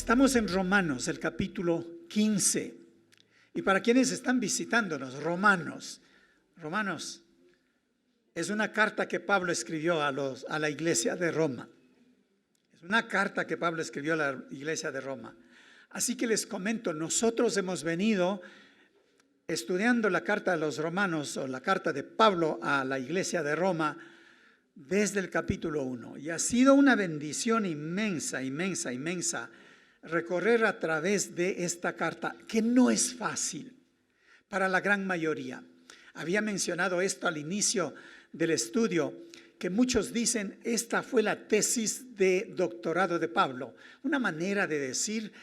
Estamos en Romanos, el capítulo 15. Y para quienes están visitándonos, Romanos es una carta que Pablo escribió a la iglesia de Roma. Es una carta que Pablo escribió a la iglesia de Roma. Así que les comento, nosotros hemos venido estudiando la carta de los romanos o la carta de Pablo a la iglesia de Roma desde el capítulo 1. Y ha sido una bendición inmensa recorrer a través de esta carta, que no es fácil para la gran mayoría. Había mencionado esto al inicio del estudio, que muchos dicen esta fue la tesis de doctorado de Pablo. Una manera de decir,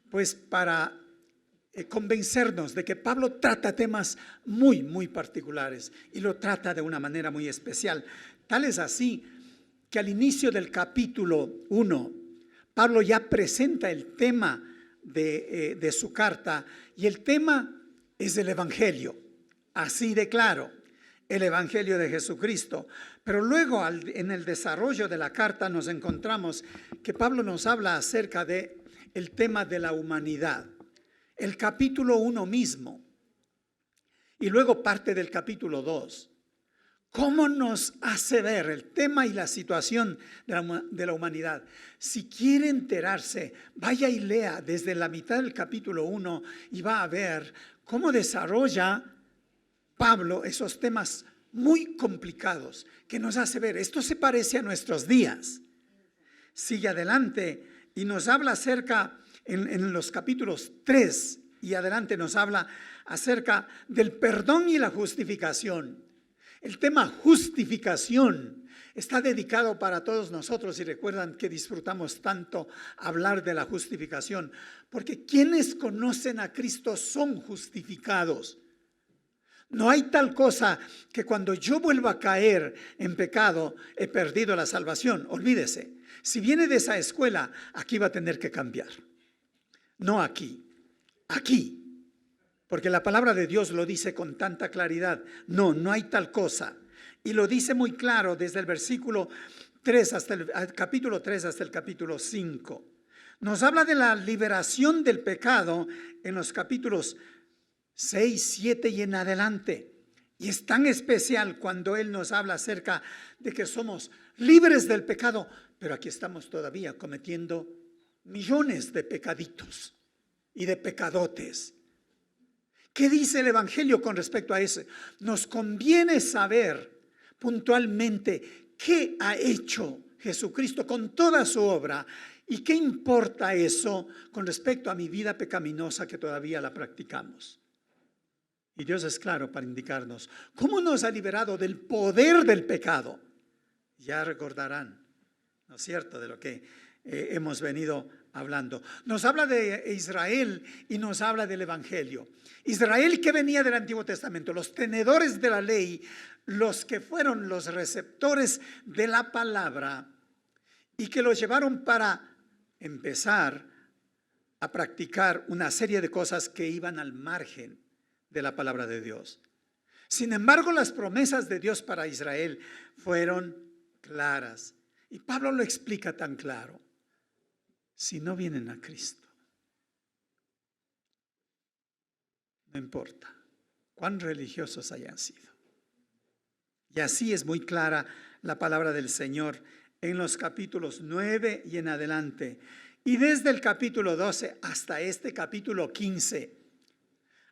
pues para convencernos de que Pablo trata temas muy particulares y lo trata de una manera muy especial. Tal es así que al inicio del capítulo 1, Pablo ya presenta el tema de su carta, y el tema es el Evangelio, así de claro, el Evangelio de Jesucristo. Pero luego en el desarrollo de la carta nos encontramos que Pablo nos habla acerca de el tema de la humanidad, el capítulo 1 mismo, y luego parte del capítulo 2. ¿Cómo nos hace ver el tema y la situación de la humanidad? Si quiere enterarse, vaya y lea desde la mitad del capítulo 1 y va a ver cómo desarrolla Pablo esos temas muy complicados que nos hace ver. Esto se parece a nuestros días. Sigue adelante y nos habla acerca, en los capítulos 3 y adelante nos habla acerca del perdón y la justificación. El tema justificación está dedicado para todos nosotros, y recuerdan que disfrutamos tanto hablar de la justificación, porque quienes conocen a Cristo son justificados. No hay tal cosa que cuando yo vuelva a caer en pecado he perdido la salvación. Olvídese, si viene de esa escuela, aquí va a tener que cambiar. No aquí, aquí. Porque la palabra de Dios lo dice con tanta claridad. No hay tal cosa. Y lo dice muy claro desde el versículo 3 hasta el capítulo 3 hasta el capítulo 5. Nos habla de la liberación del pecado en los capítulos 6, 7 y en adelante. Y es tan especial cuando Él nos habla acerca de que somos libres del pecado, pero aquí estamos todavía cometiendo millones de pecaditos y de pecadotes. ¿Qué dice el Evangelio con respecto a eso? Nos conviene saber puntualmente qué ha hecho Jesucristo con toda su obra y qué importa eso con respecto a mi vida pecaminosa que todavía la practicamos. Y Dios es claro para indicarnos cómo nos ha liberado del poder del pecado. Ya recordarán, ¿no es cierto?, de lo que hemos venido hablando. Nos habla de Israel y nos habla del Evangelio. Israel, que venía del Antiguo Testamento, los tenedores de la ley, los que fueron los receptores de la palabra y que los llevaron para empezar a practicar una serie de cosas que iban al margen de la palabra de Dios. Sin embargo, las promesas de Dios para Israel fueron claras, y Pablo lo explica tan claro. Si no vienen a Cristo, no importa cuán religiosos hayan sido. Y así es muy clara la palabra del Señor en los capítulos 9 y en adelante. Y desde el capítulo 12 hasta este capítulo 15,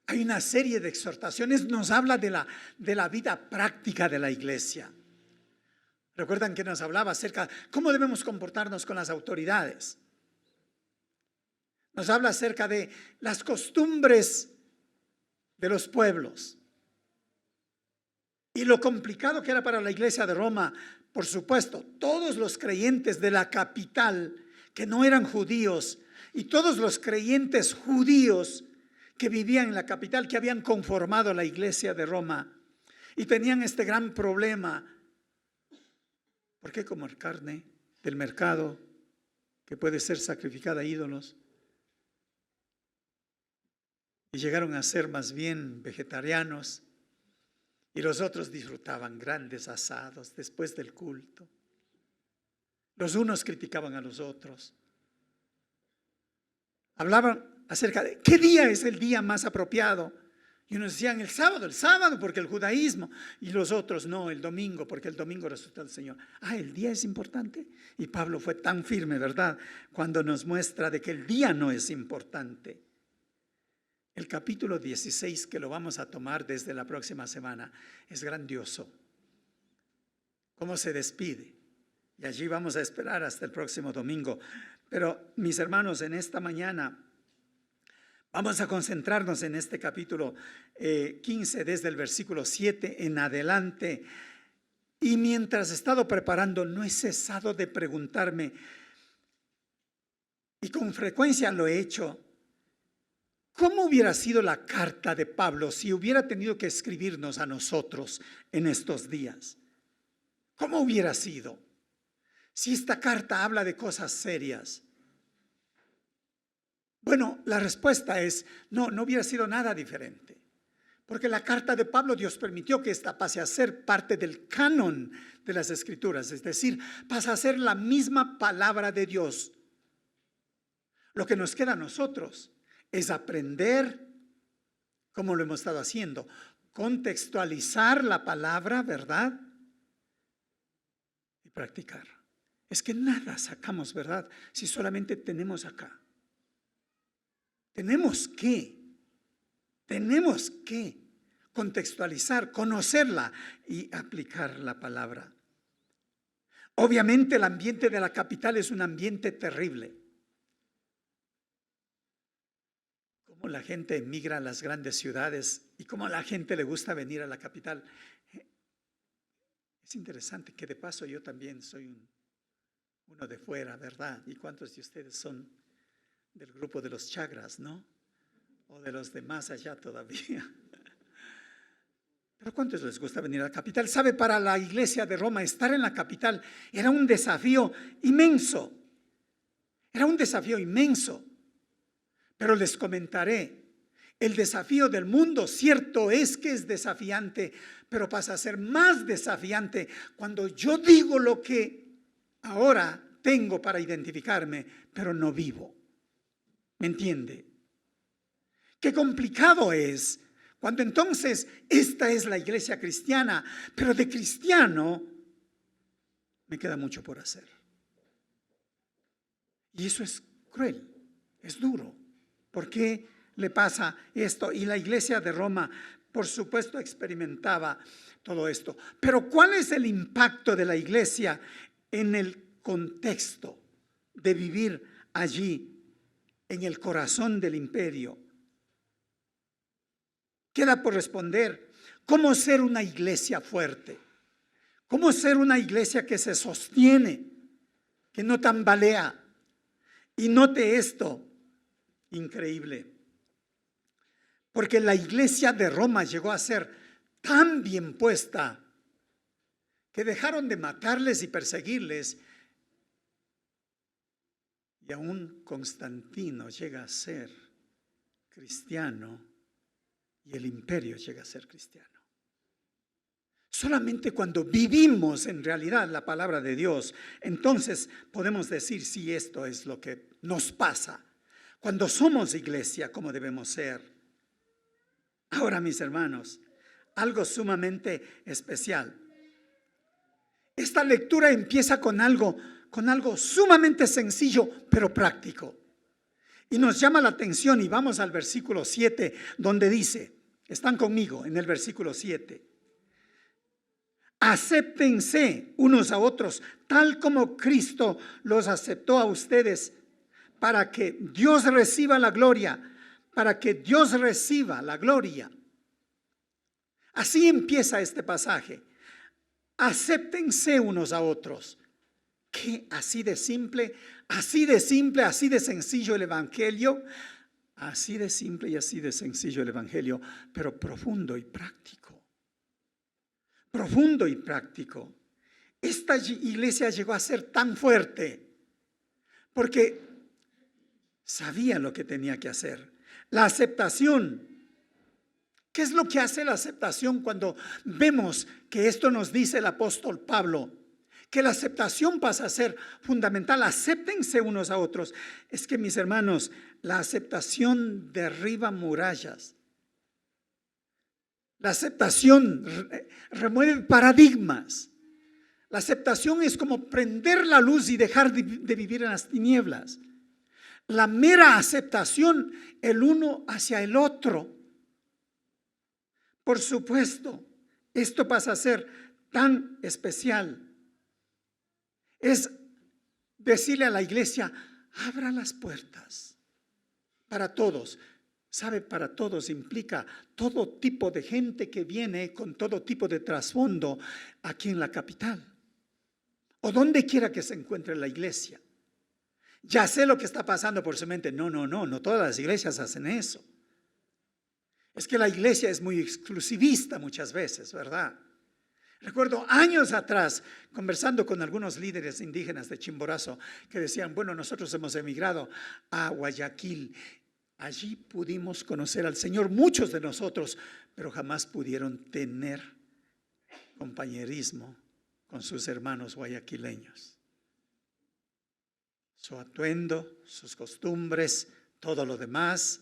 hay una serie de exhortaciones. Nos habla de la vida práctica de la iglesia. Recuerdan que nos hablaba acerca de cómo debemos comportarnos con las autoridades. Nos habla acerca de las costumbres de los pueblos y lo complicado que era para la iglesia de Roma. Por supuesto, todos los creyentes de la capital que no eran judíos y todos los creyentes judíos que vivían en la capital, que habían conformado la iglesia de Roma y tenían este gran problema. ¿Por qué comer carne del mercado que puede ser sacrificada a ídolos? Y llegaron a ser más bien vegetarianos, y los otros disfrutaban grandes asados después del culto. Los unos criticaban a los otros. Hablaban acerca de qué día es el día más apropiado. Y unos decían el sábado porque el judaísmo. Y los otros no, el domingo porque el domingo resucitó el Señor. El día es importante. Y Pablo fue tan firme, ¿verdad? Cuando nos muestra de que el día no es importante. El capítulo 16, que lo vamos a tomar desde la próxima semana, es grandioso. Cómo se despide. Y allí vamos a esperar hasta el próximo domingo. Pero mis hermanos, en esta mañana vamos a concentrarnos en este capítulo 15, desde el versículo 7 en adelante. Y mientras he estado preparando, no he cesado de preguntarme, y con frecuencia lo he hecho, ¿cómo hubiera sido la carta de Pablo si hubiera tenido que escribirnos a nosotros en estos días? ¿Cómo hubiera sido? Si esta carta habla de cosas serias. Bueno, la respuesta es no hubiera sido nada diferente. Porque la carta de Pablo, Dios permitió que esta pase a ser parte del canon de las Escrituras. Es decir, pasa a ser la misma palabra de Dios. Lo que nos queda a nosotros es aprender, como lo hemos estado haciendo, contextualizar la palabra, ¿verdad? Y practicar. Es que nada sacamos, ¿verdad? Si solamente tenemos acá. Tenemos que contextualizar, conocerla y aplicar la palabra. Obviamente el ambiente de la capital es un ambiente terrible. Cómo la gente emigra a las grandes ciudades y cómo a la gente le gusta venir a la capital. Es interesante que de paso yo también soy uno de fuera, ¿verdad? ¿Y cuántos de ustedes son del grupo de los chagras, no? O de los de más allá todavía. Pero ¿cuántos les gusta venir a la capital? ¿Sabe? Para la iglesia de Roma, estar en la capital era un desafío inmenso. Era un desafío inmenso. Pero les comentaré, el desafío del mundo, cierto es que es desafiante, pero pasa a ser más desafiante cuando yo digo lo que ahora tengo para identificarme, pero no vivo. ¿Me entiende? Qué complicado es cuando entonces esta es la iglesia cristiana, pero de cristiano me queda mucho por hacer. Y eso es cruel, es duro. ¿Por qué le pasa esto? Y la iglesia de Roma, por supuesto, experimentaba todo esto. Pero ¿cuál es el impacto de la iglesia en el contexto de vivir allí, en el corazón del imperio? Queda por responder, ¿cómo ser una iglesia fuerte? ¿Cómo ser una iglesia que se sostiene, que no tambalea? Y note esto, increíble, porque la iglesia de Roma llegó a ser tan bien puesta que dejaron de matarles y perseguirles, y aún Constantino llega a ser cristiano y el imperio llega a ser cristiano. Solamente cuando vivimos en realidad la palabra de Dios, entonces podemos decir si esto es lo que nos pasa. Cuando somos iglesia, como debemos ser. Ahora, mis hermanos, algo sumamente especial. Esta lectura empieza con algo sumamente sencillo, pero práctico. Y nos llama la atención y vamos al versículo 7, donde dice, están conmigo en el versículo 7. Acéptense unos a otros, tal como Cristo los aceptó a ustedes, para que Dios reciba la gloria, Así empieza este pasaje. Acéptense unos a otros. ¿Qué? Así de simple, así de sencillo el evangelio. Así de simple y así de sencillo el evangelio, pero profundo y práctico. Profundo y práctico. Esta iglesia llegó a ser tan fuerte porque sabía lo que tenía que hacer. La aceptación. ¿Qué es lo que hace la aceptación cuando vemos que esto nos dice el apóstol Pablo? que la aceptación pasa a ser fundamental. Acéptense unos a otros. Es que, mis hermanos, la aceptación derriba murallas. La aceptación remueve paradigmas. La aceptación es como prender la luz y dejar de vivir en las tinieblas. La mera aceptación el uno hacia el otro. Por supuesto, esto pasa a ser tan especial. Es decirle a la iglesia, abra las puertas para todos. ¿Sabe? Para todos implica todo tipo de gente que viene con todo tipo de trasfondo aquí en la capital o donde quiera que se encuentre la iglesia. Ya sé lo que está pasando por su mente. No todas las iglesias hacen eso. Es que la iglesia es muy exclusivista muchas veces, ¿verdad? Recuerdo años atrás, conversando con algunos líderes indígenas de Chimborazo, que decían, bueno, nosotros hemos emigrado a Guayaquil. Allí pudimos conocer al Señor, muchos de nosotros, pero jamás pudieron tener compañerismo con sus hermanos guayaquileños. Su atuendo, sus costumbres, todo lo demás,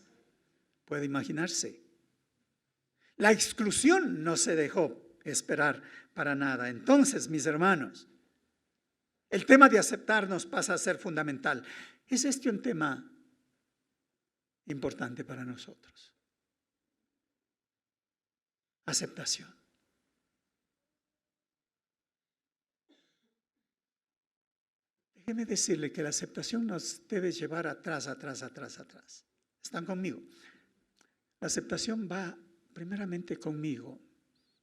puede imaginarse. La exclusión no se dejó esperar para nada. Entonces, mis hermanos, el tema de aceptarnos pasa a ser fundamental. ¿Es este un tema importante para nosotros? Aceptación. Déjeme decirle que la aceptación nos debe llevar atrás. ¿Están conmigo? La aceptación va primeramente conmigo,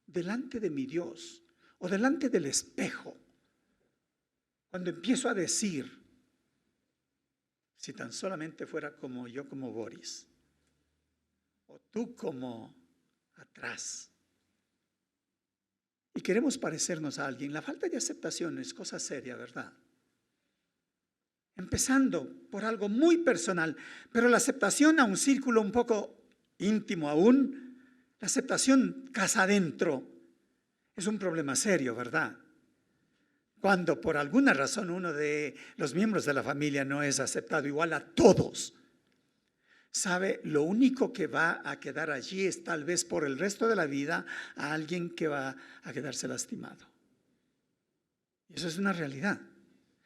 delante de mi Dios o delante del espejo. Cuando empiezo a decir, si tan solamente fuera como yo, como Boris, o tú como atrás, y queremos parecernos a alguien, la falta de aceptación es cosa seria, ¿verdad? Empezando por algo muy personal, pero la aceptación a un círculo un poco íntimo aún, la aceptación casa adentro, es un problema serio, ¿verdad? Cuando por alguna razón uno de los miembros de la familia no es aceptado igual a todos, ¿sabe? Lo único que va a quedar allí es tal vez por el resto de la vida a alguien que va a quedarse lastimado. Y eso es una realidad.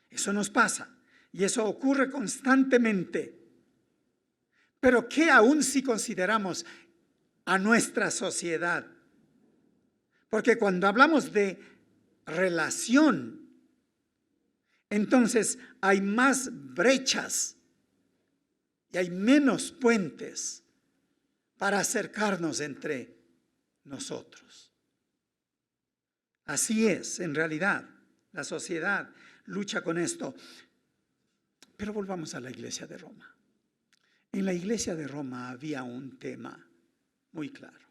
Eso nos pasa y eso ocurre constantemente. Pero ¿qué aún si consideramos a nuestra sociedad? Porque cuando hablamos de relación, entonces hay más brechas y hay menos puentes para acercarnos entre nosotros. Así es, en realidad, la sociedad lucha con esto. Pero volvamos a la iglesia de Roma. En la iglesia de Roma había un tema muy claro.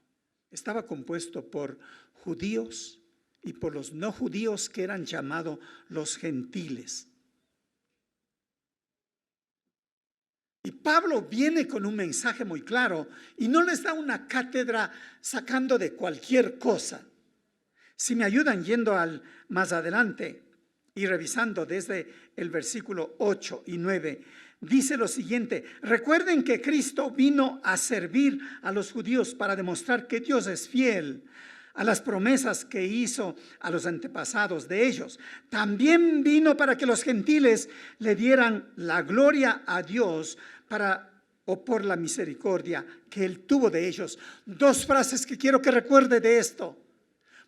Estaba compuesto por judíos y por los no judíos, que eran llamados los gentiles. Y Pablo viene con un mensaje muy claro y no les da una cátedra sacando de cualquier cosa. Si me ayudan yendo más adelante y revisando desde el versículo 8 y 9, dice lo siguiente: recuerden que Cristo vino a servir a los judíos para demostrar que Dios es fiel a las promesas que hizo a los antepasados de ellos. También vino para que los gentiles le dieran la gloria a Dios por la misericordia que Él tuvo de ellos. Dos frases que quiero que recuerde de esto,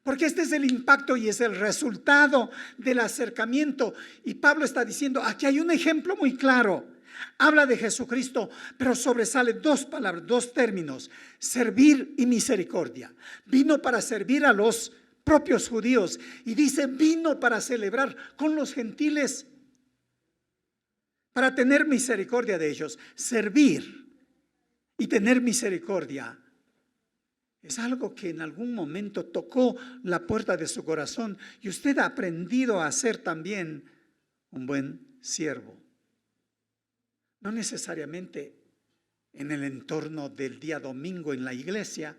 porque este es el impacto y es el resultado del acercamiento. Y Pablo está diciendo, aquí hay un ejemplo muy claro. Habla de Jesucristo, pero sobresale dos palabras, dos términos: servir y misericordia. Vino para servir a los propios judíos y dice, vino para celebrar con los gentiles, para tener misericordia de ellos. Servir y tener misericordia es algo que en algún momento tocó la puerta de su corazón y usted ha aprendido a ser también un buen siervo. No necesariamente en el entorno del día domingo en la iglesia.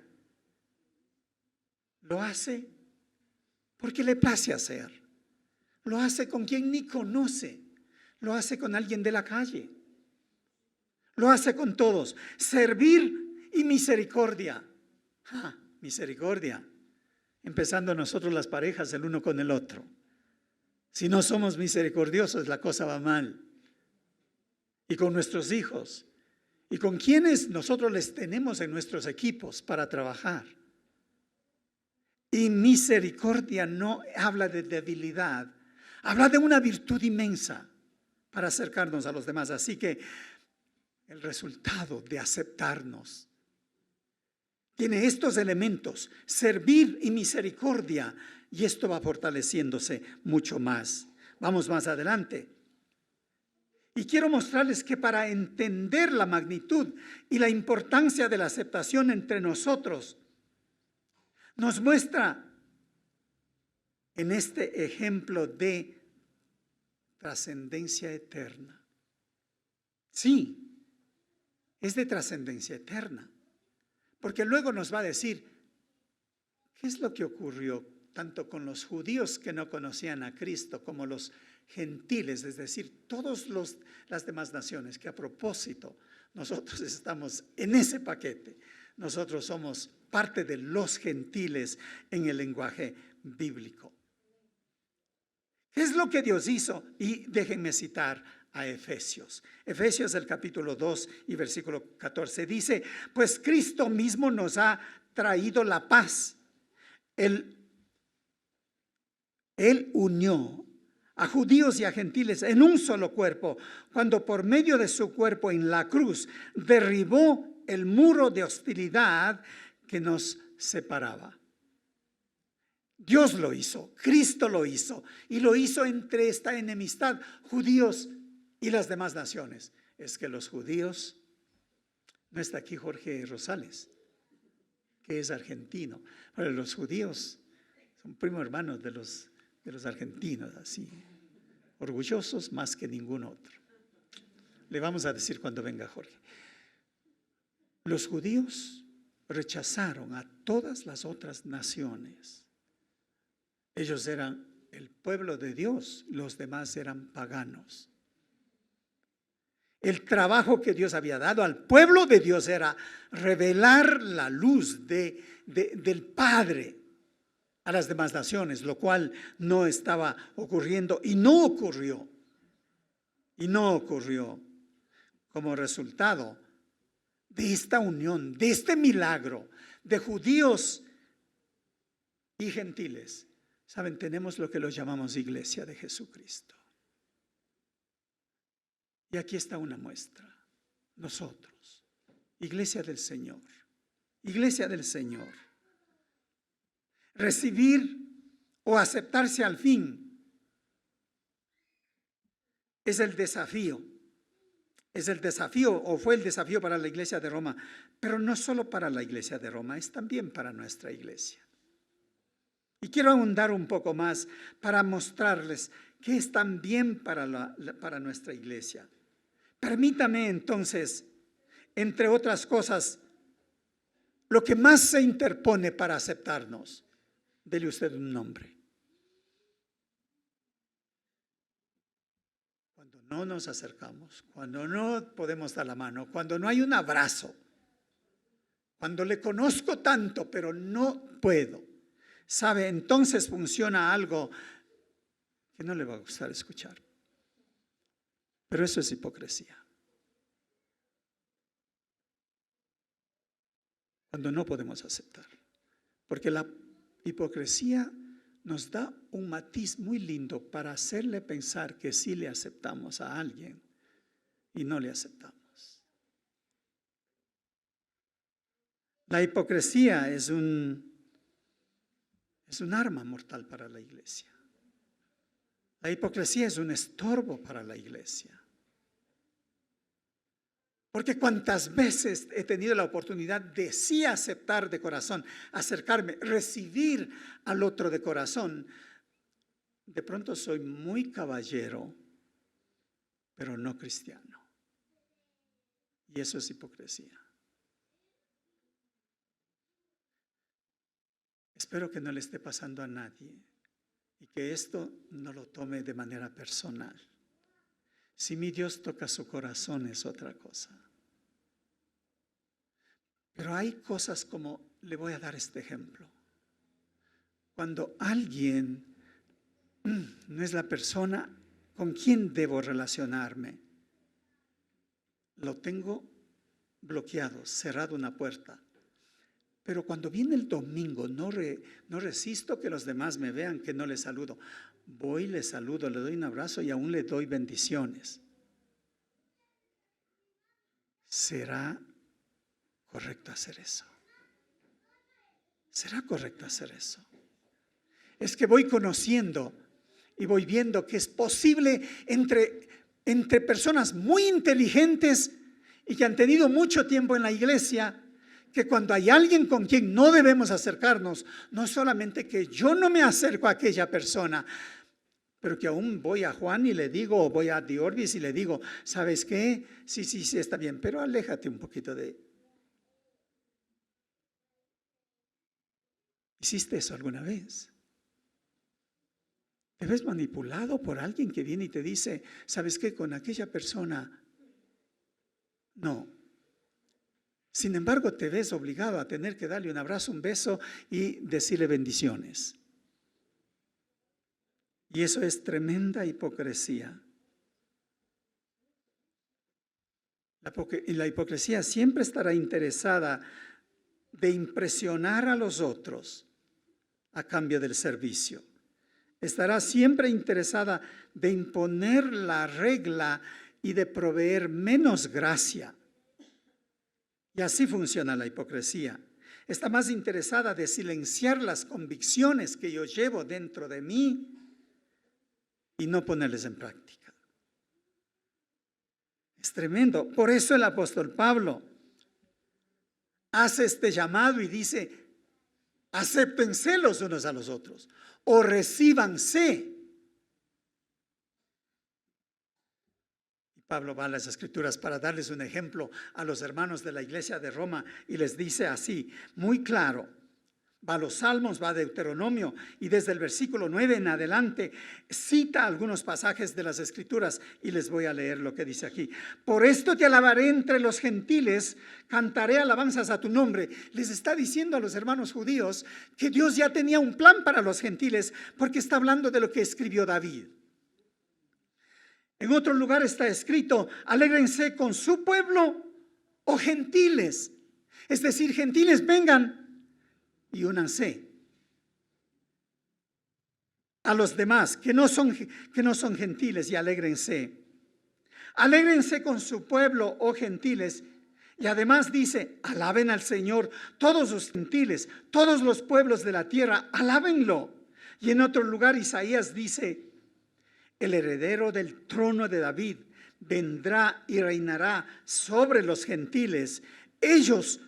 Lo hace porque le place hacer. Lo hace con quien ni conoce. Lo hace con alguien de la calle. Lo hace con todos. Servir y misericordia. Misericordia. Empezando nosotros las parejas el uno con el otro. Si no somos misericordiosos, la cosa va mal. Y con nuestros hijos. Y con quienes nosotros les tenemos en nuestros equipos para trabajar. Y misericordia no habla de debilidad. Habla de una virtud inmensa para acercarnos a los demás. Así que el resultado de aceptarnos tiene estos elementos: servir y misericordia. Y esto va fortaleciéndose mucho más. Vamos más adelante. Y quiero mostrarles que para entender la magnitud y la importancia de la aceptación entre nosotros, nos muestra en este ejemplo de trascendencia eterna. Sí, es de trascendencia eterna. Porque luego nos va a decir, ¿qué es lo que ocurrió tanto con los judíos que no conocían a Cristo como los gentiles? Es decir, todas las demás naciones, que a propósito nosotros estamos en ese paquete. Nosotros somos parte de los gentiles en el lenguaje bíblico. ¿Qué es lo que Dios hizo? Y déjenme citar a Efesios. Efesios el capítulo 2 y versículo 14 dice: pues Cristo mismo nos ha traído la paz. Él unió a judíos y a gentiles en un solo cuerpo, cuando por medio de su cuerpo en la cruz derribó el muro de hostilidad que nos separaba. Dios lo hizo, Cristo lo hizo, y lo hizo entre esta enemistad, judíos y las demás naciones. Es que los judíos, no está aquí Jorge Rosales, que es argentino, pero los judíos son primos hermanos de los argentinos, así, orgullosos más que ningún otro. Le vamos a decir cuando venga Jorge. Los judíos rechazaron a todas las otras naciones. Ellos eran el pueblo de Dios, los demás eran paganos. El trabajo que Dios había dado al pueblo de Dios era revelar la luz del Padre a las demás naciones, lo cual no estaba ocurriendo y no ocurrió. Y no ocurrió como resultado de esta unión, de este milagro de judíos y gentiles. Saben, tenemos lo que los llamamos Iglesia de Jesucristo. Y aquí está una muestra. Nosotros, Iglesia del Señor, Iglesia del Señor. Recibir o aceptarse al fin es el desafío. Es el desafío, o fue el desafío para la Iglesia de Roma, pero no solo para la Iglesia de Roma, es también para nuestra iglesia. Y quiero ahondar un poco más para mostrarles que es también para nuestra iglesia. Permítame entonces, entre otras cosas, lo que más se interpone para aceptarnos. Dele usted un nombre. Cuando no nos acercamos, cuando no podemos dar la mano, cuando no hay un abrazo, cuando le conozco tanto pero no puedo. ¿Sabe? Entonces funciona algo que no le va a gustar escuchar. Pero eso es hipocresía. Cuando no podemos aceptar. Porque la hipocresía nos da un matiz muy lindo para hacerle pensar que sí le aceptamos a alguien y no le aceptamos. La hipocresía es un arma mortal para la iglesia. La hipocresía es un estorbo para la iglesia. Porque cuantas veces he tenido la oportunidad de sí aceptar de corazón, acercarme, recibir al otro de corazón, de pronto soy muy caballero, pero no cristiano. Y eso es hipocresía. Espero que no le esté pasando a nadie, y que esto no lo tome de manera personal. Si mi Dios toca su corazón es otra cosa. Pero hay cosas como, le voy a dar este ejemplo. Cuando alguien no es la persona con quien debo relacionarme, lo tengo bloqueado, cerrado una puerta. Pero cuando viene el domingo, no resisto que los demás me vean que no les saludo. Voy, le saludo, le doy un abrazo y aún le doy bendiciones. ¿Será correcto hacer eso? ¿Será correcto hacer eso? Es que voy conociendo y voy viendo que es posible entre personas muy inteligentes y que han tenido mucho tiempo en la iglesia, que cuando hay alguien con quien no debemos acercarnos, no solamente que yo no me acerco a aquella persona, pero que aún voy a Juan y le digo, o voy a Diorbis y le digo, ¿sabes qué? Sí, está bien, pero aléjate un poquito de... ¿Hiciste eso alguna vez? ¿Te ves manipulado por alguien que viene y te dice, ¿sabes qué? Con aquella persona, no. Sin embargo, te ves obligado a tener que darle un abrazo, un beso y decirle bendiciones. Y eso es tremenda hipocresía. La hipocresía siempre estará interesada de impresionar a los otros a cambio del servicio. Estará siempre interesada de imponer la regla y de proveer menos gracia. Y así funciona la hipocresía. Está más interesada de silenciar las convicciones que yo llevo dentro de mí y no ponerles en práctica. Es tremendo. Por eso el apóstol Pablo hace este llamado y dice, acéptense los unos a los otros o recíbanse. Pablo va a las Escrituras para darles un ejemplo a los hermanos de la iglesia de Roma y les dice así, muy claro, va a los Salmos, va a Deuteronomio y desde el versículo 9 en adelante cita algunos pasajes de las Escrituras y les voy a leer lo que dice aquí. Por esto te alabaré entre los gentiles, cantaré alabanzas a tu nombre. Les está diciendo a los hermanos judíos que Dios ya tenía un plan para los gentiles porque está hablando de lo que escribió David. En otro lugar está escrito, alégrense con su pueblo o gentiles. Es decir, gentiles vengan y únanse a los demás que no son gentiles y alégrense. Alégrense con su pueblo o gentiles. Y además dice, alaben al Señor todos los gentiles, todos los pueblos de la tierra, alábenlo. Y en otro lugar Isaías dice, el heredero del trono de David vendrá y reinará sobre los gentiles. Ellos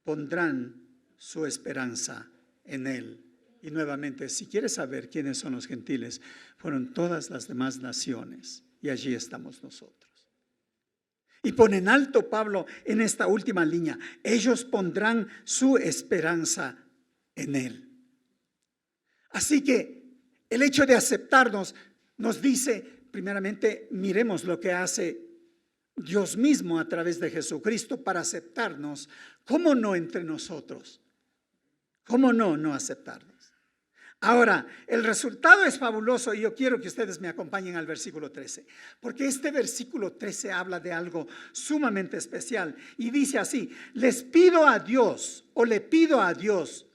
pondrán su esperanza en él. Y nuevamente, si quieres saber quiénes son los gentiles, fueron todas las demás naciones. Y allí estamos nosotros. Y pone en alto Pablo en esta última línea. Ellos pondrán su esperanza en él. Así que el hecho de aceptarnos nos dice, primeramente, miremos lo que hace Dios mismo a través de Jesucristo para aceptarnos. ¿Cómo no entre nosotros? ¿Cómo no aceptarnos? Ahora, el resultado es fabuloso y yo quiero que ustedes me acompañen al versículo 13, porque este versículo 13 habla de algo sumamente especial y dice así, les pido a Dios o le pido a Dios,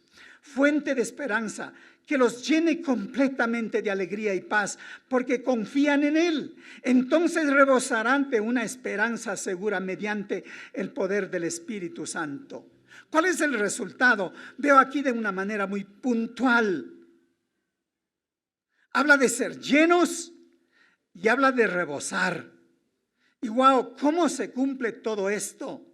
fuente de esperanza, que los llene completamente de alegría y paz, porque confían en Él. Entonces rebosarán de una esperanza segura mediante el poder del Espíritu Santo. ¿Cuál es el resultado? Veo aquí de una manera muy puntual. Habla de ser llenos y habla de rebosar. Y wow, ¿cómo se cumple todo esto?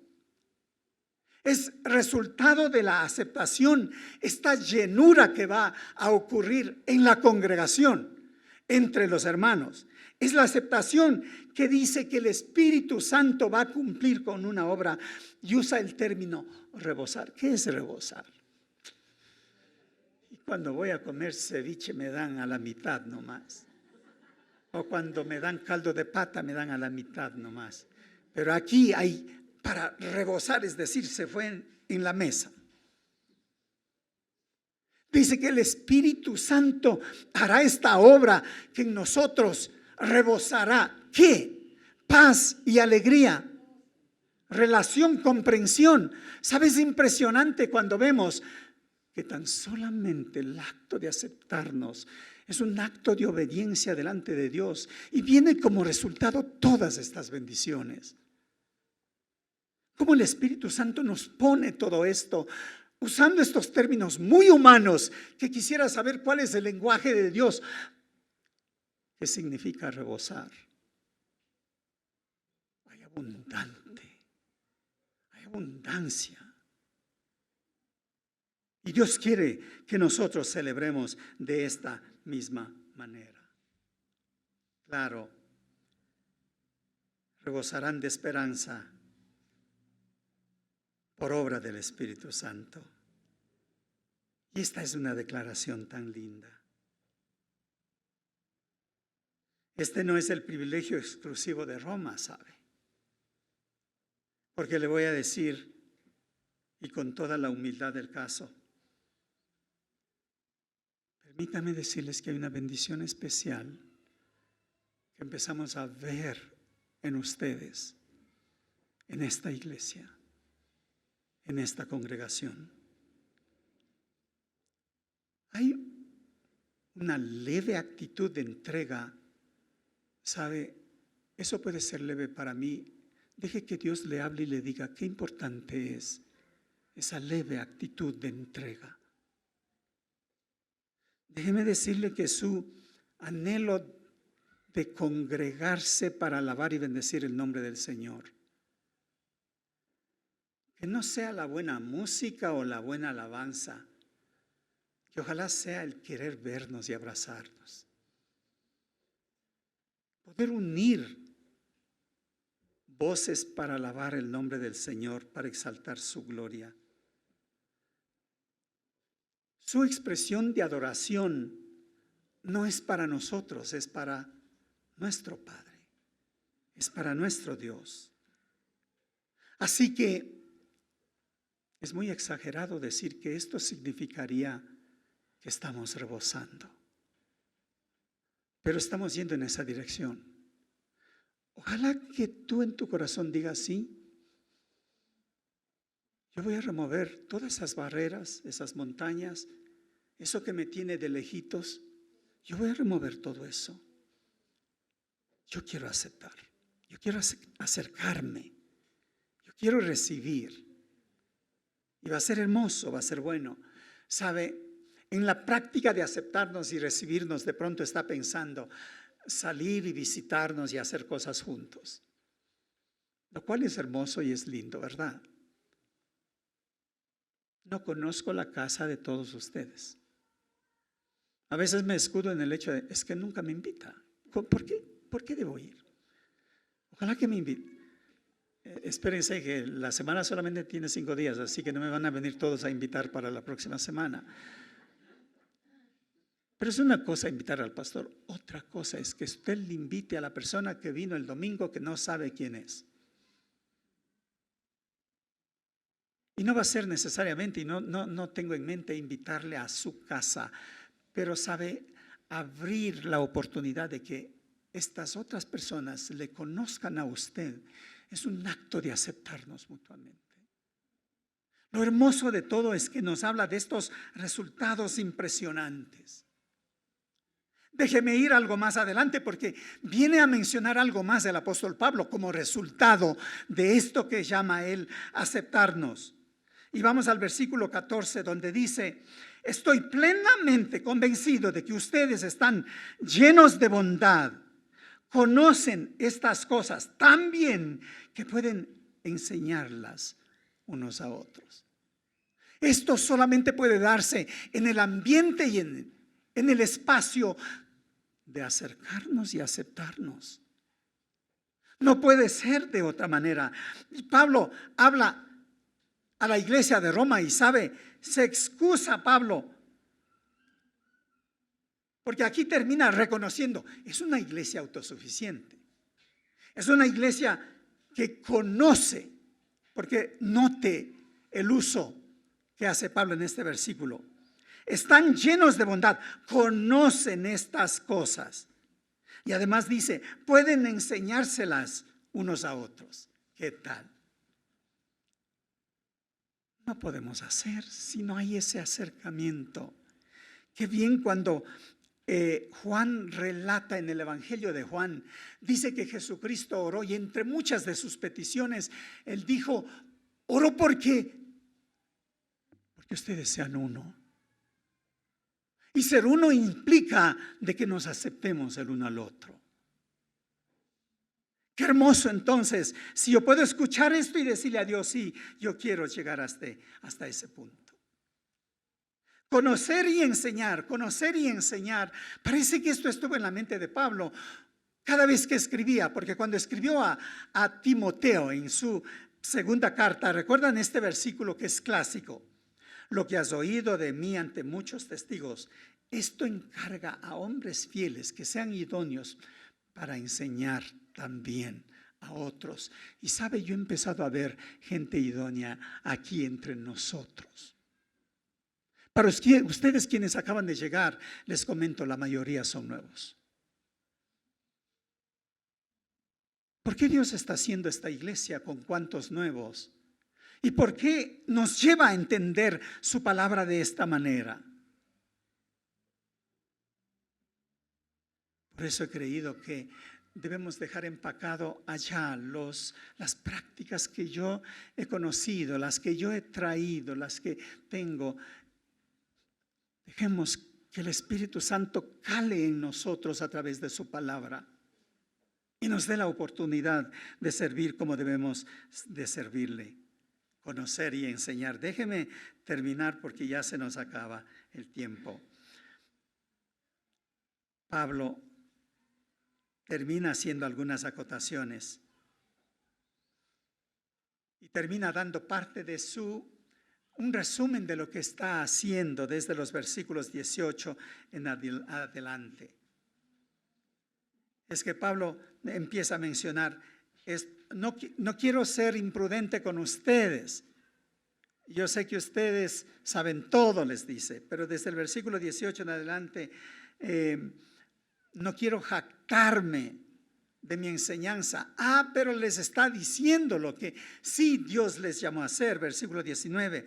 Es resultado de la aceptación, esta llenura que va a ocurrir en la congregación, entre los hermanos. Es la aceptación que dice que el Espíritu Santo va a cumplir con una obra y usa el término rebosar. ¿Qué es rebosar? cuando voy a comer ceviche me dan a la mitad nomás. O cuando me dan caldo de pata me dan a la mitad nomás. Pero aquí hay para rebosar, es decir, se fue en la mesa. Dice que el Espíritu Santo hará esta obra que en nosotros rebosará. ¿Qué? Paz y alegría. Relación, comprensión. ¿Sabes? Es impresionante cuando vemos que tan solamente el acto de aceptarnos es un acto de obediencia delante de Dios y viene como resultado todas estas bendiciones. Cómo el Espíritu Santo nos pone todo esto, usando estos términos muy humanos, que quisiera saber cuál es el lenguaje de Dios. ¿Qué significa rebosar? Hay abundante, hay abundancia. Y Dios quiere que nosotros celebremos de esta misma manera. Claro, rebosarán de esperanza por obra del Espíritu Santo. Y esta es una declaración tan linda. Este no es el privilegio exclusivo de Roma, ¿sabe? Porque le voy a decir, y con toda la humildad del caso, permítame decirles que hay una bendición especial que empezamos a ver en ustedes, en esta iglesia, en esta congregación. Hay una leve actitud de entrega. ¿Sabe? Eso puede ser leve para mí. Deje que Dios le hable y le diga qué importante es esa leve actitud de entrega. Déjeme decirle que su anhelo de congregarse para alabar y bendecir el nombre del Señor, que no sea la buena música o la buena alabanza, que ojalá sea el querer vernos y abrazarnos. Poder unir voces para alabar el nombre del Señor, para exaltar su gloria. Su expresión de adoración no es para nosotros, es para nuestro Padre, es para nuestro Dios. Así que es muy exagerado decir que esto significaría que estamos rebosando, pero estamos yendo en esa dirección. Ojalá que tú en tu corazón digas sí. Yo voy a remover todas esas barreras, esas montañas, eso que me tiene de lejitos. Yo voy a remover todo eso. Yo quiero aceptar, yo quiero acercarme, yo quiero recibir. Y va a ser hermoso, va a ser bueno. ¿Sabe? En la práctica de aceptarnos y recibirnos, de pronto está pensando salir y visitarnos y hacer cosas juntos. Lo cual es hermoso y es lindo, ¿verdad? No conozco la casa de todos ustedes. A veces me escudo en el hecho de, es que nunca me invita. ¿Por qué? ¿Por qué debo ir? Ojalá que me invite. Espérense que la semana solamente tiene 5 días, así que no me van a venir todos a invitar para la próxima semana. Pero es una cosa invitar al pastor, otra cosa es que usted le invite a la persona que vino el domingo que no sabe quién es. Y no va a ser necesariamente, y no tengo en mente invitarle a su casa, pero sabe, abrir la oportunidad de que estas otras personas le conozcan a usted. Es un acto de aceptarnos mutuamente. Lo hermoso de todo es que nos habla de estos resultados impresionantes. Déjeme ir algo más adelante porque viene a mencionar algo más del apóstol Pablo como resultado de esto que llama él aceptarnos. Y vamos al versículo 14 donde dice: estoy plenamente convencido de que ustedes están llenos de bondad, conocen estas cosas tan bien que pueden enseñarlas unos a otros. Esto solamente puede darse en el ambiente y en el espacio de acercarnos y aceptarnos. No puede ser de otra manera. Pablo habla a la iglesia de Roma y sabe, se excusa Pablo Porque aquí termina reconociendo, es una iglesia autosuficiente. Es una iglesia que conoce, porque note el uso que hace Pablo en este versículo. Están llenos de bondad, conocen estas cosas. Y además dice, pueden enseñárselas unos a otros. ¿Qué tal? No podemos hacer si no hay ese acercamiento. Qué bien cuando Juan relata en el Evangelio de Juan, dice que Jesucristo oró y entre muchas de sus peticiones, Él dijo, oró porque ustedes sean uno. Y ser uno implica de que nos aceptemos el uno al otro. Qué hermoso entonces, si yo puedo escuchar esto y decirle a Dios, sí, yo quiero llegar hasta ese punto. Conocer y enseñar, parece que esto estuvo en la mente de Pablo cada vez que escribía, porque cuando escribió a Timoteo en su segunda carta, recuerdan este versículo que es clásico, lo que has oído de mí ante muchos testigos, esto encarga a hombres fieles que sean idóneos para enseñar también a otros. Y sabe, yo he empezado a ver gente idónea aquí entre nosotros. Para ustedes quienes acaban de llegar, les comento, la mayoría son nuevos. ¿Por qué Dios está haciendo esta iglesia con cuantos nuevos? ¿Y por qué nos lleva a entender su palabra de esta manera? Por eso he creído que debemos dejar empacado allá las prácticas que yo he conocido, las que yo he traído, las que tengo. Dejemos que el Espíritu Santo cale en nosotros a través de su palabra y nos dé la oportunidad de servir como debemos de servirle, conocer y enseñar. Déjeme terminar porque ya se nos acaba el tiempo. Pablo termina haciendo algunas acotaciones y termina dando parte de un resumen de lo que está haciendo desde los versículos 18 en adelante. Es que Pablo empieza a mencionar, no quiero ser imprudente con ustedes. Yo sé que ustedes saben todo, les dice, pero desde el versículo 18 en adelante, no quiero jactarme de mi enseñanza. Pero les está diciendo lo que sí Dios les llamó a hacer. Versículo 19,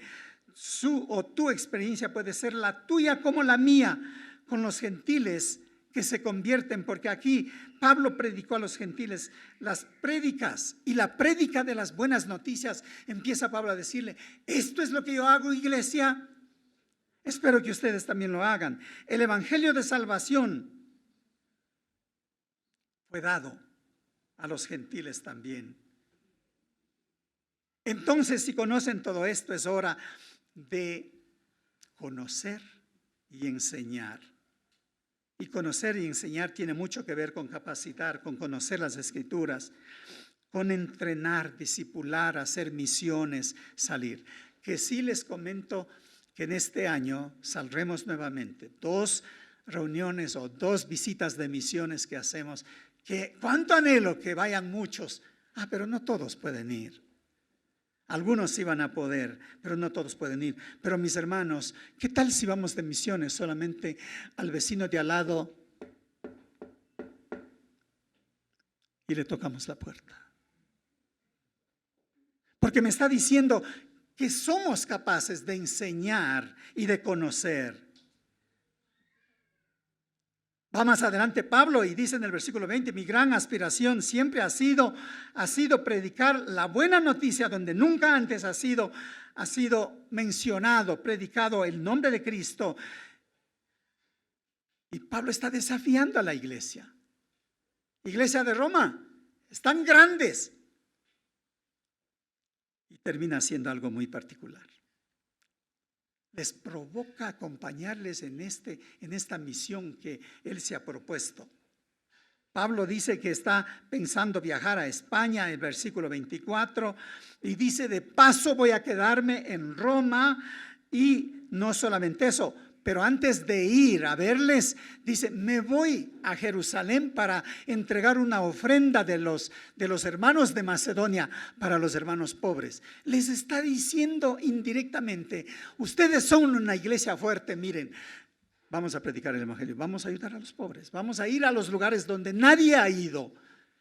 tu experiencia puede ser la tuya como la mía con los gentiles que se convierten, porque aquí Pablo predicó a los gentiles las prédicas y la prédica de las buenas noticias. Empieza Pablo a decirle, esto es lo que yo hago, iglesia, espero que ustedes también lo hagan. El evangelio de salvación fue dado a los gentiles también. Entonces, si conocen todo esto, es hora de conocer y enseñar. Y conocer y enseñar tiene mucho que ver con capacitar, con conocer las Escrituras, con entrenar, discipular, hacer misiones, salir. Que sí les comento que en este año saldremos nuevamente 2 reuniones o 2 visitas de misiones que hacemos. Que cuánto anhelo que vayan muchos, pero no todos pueden ir. Algunos sí van a poder, pero no todos pueden ir. Pero mis hermanos, ¿qué tal si vamos de misiones solamente al vecino de al lado y le tocamos la puerta? Porque me está diciendo que somos capaces de enseñar y de conocer. Va más adelante Pablo y dice en el versículo 20, mi gran aspiración siempre ha sido predicar la buena noticia donde nunca antes ha sido mencionado, predicado el nombre de Cristo. Y Pablo está desafiando a la iglesia. Iglesia de Roma, están grandes. Y termina haciendo algo muy particular. Les provoca acompañarles en esta misión que él se ha propuesto. Pablo dice que está pensando viajar a España, el versículo 24, y dice, de paso voy a quedarme en Roma, y no solamente eso, pero antes de ir a verles, dice, me voy a Jerusalén para entregar una ofrenda de los hermanos de Macedonia para los hermanos pobres. Les está diciendo indirectamente, ustedes son una iglesia fuerte, miren, vamos a predicar el evangelio, vamos a ayudar a los pobres, vamos a ir a los lugares donde nadie ha ido.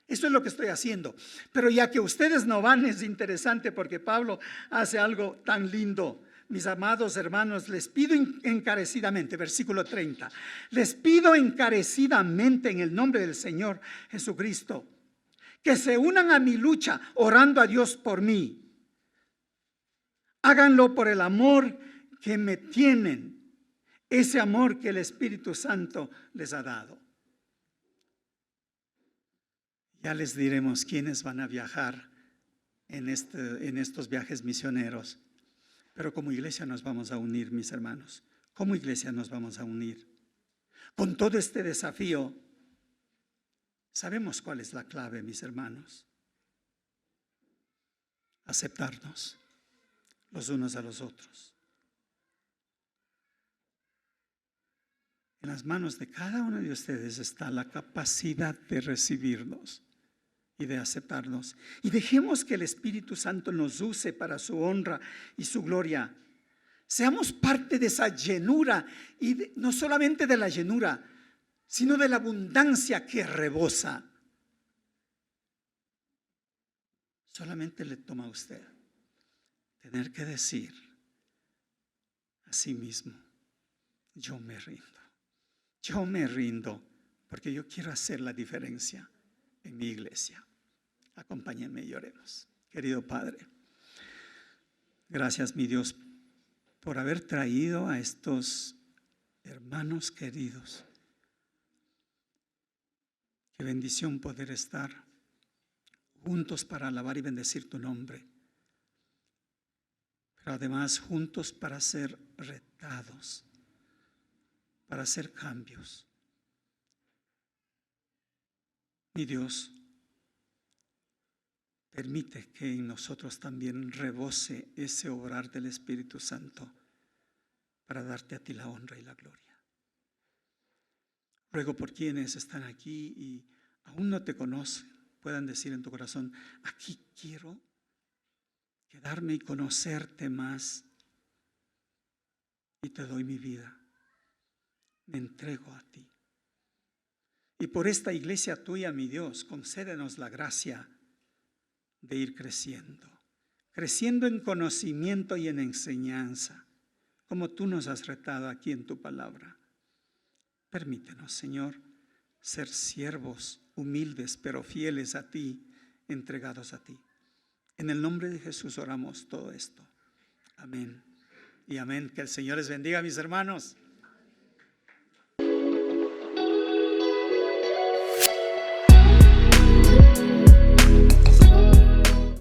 Eso es lo que estoy haciendo. Pero ya que ustedes no van, es interesante porque Pablo hace algo tan lindo. Mis amados hermanos, les pido encarecidamente, versículo 30, les pido encarecidamente en el nombre del Señor Jesucristo, que se unan a mi lucha orando a Dios por mí. Háganlo por el amor que me tienen, ese amor que el Espíritu Santo les ha dado. Ya les diremos quiénes van a viajar en estos viajes misioneros. Pero como iglesia nos vamos a unir, mis hermanos. Como iglesia nos vamos a unir. Con todo este desafío, sabemos cuál es la clave, mis hermanos. Aceptarnos los unos a los otros. En las manos de cada uno de ustedes está la capacidad de recibirnos y de aceptarnos. Y dejemos que el Espíritu Santo nos use para su honra y su gloria. Seamos parte de esa llenura, y no solamente de la llenura, sino de la abundancia que rebosa. Solamente le toma a usted tener que decir a sí mismo, yo me rindo, porque yo quiero hacer la diferencia en mi iglesia. Acompáñenme y oremos. Querido Padre, gracias, mi Dios, por haber traído a estos hermanos queridos. Qué bendición poder estar juntos para alabar y bendecir tu nombre, pero además juntos para ser retados, para hacer cambios. Mi Dios, permite que en nosotros también rebose ese obrar del Espíritu Santo para darte a ti la honra y la gloria. Ruego por quienes están aquí y aún no te conocen, puedan decir en tu corazón, aquí quiero quedarme y conocerte más, y te doy mi vida, me entrego a ti. Y por esta iglesia tuya, mi Dios, concédenos la gracia de ir creciendo en conocimiento y en enseñanza, como tú nos has retado aquí en tu palabra. Permítenos, Señor, ser siervos humildes, pero fieles a ti, entregados a ti. En el nombre de Jesús oramos todo esto. Amén y amén. Que el Señor les bendiga, mis hermanos.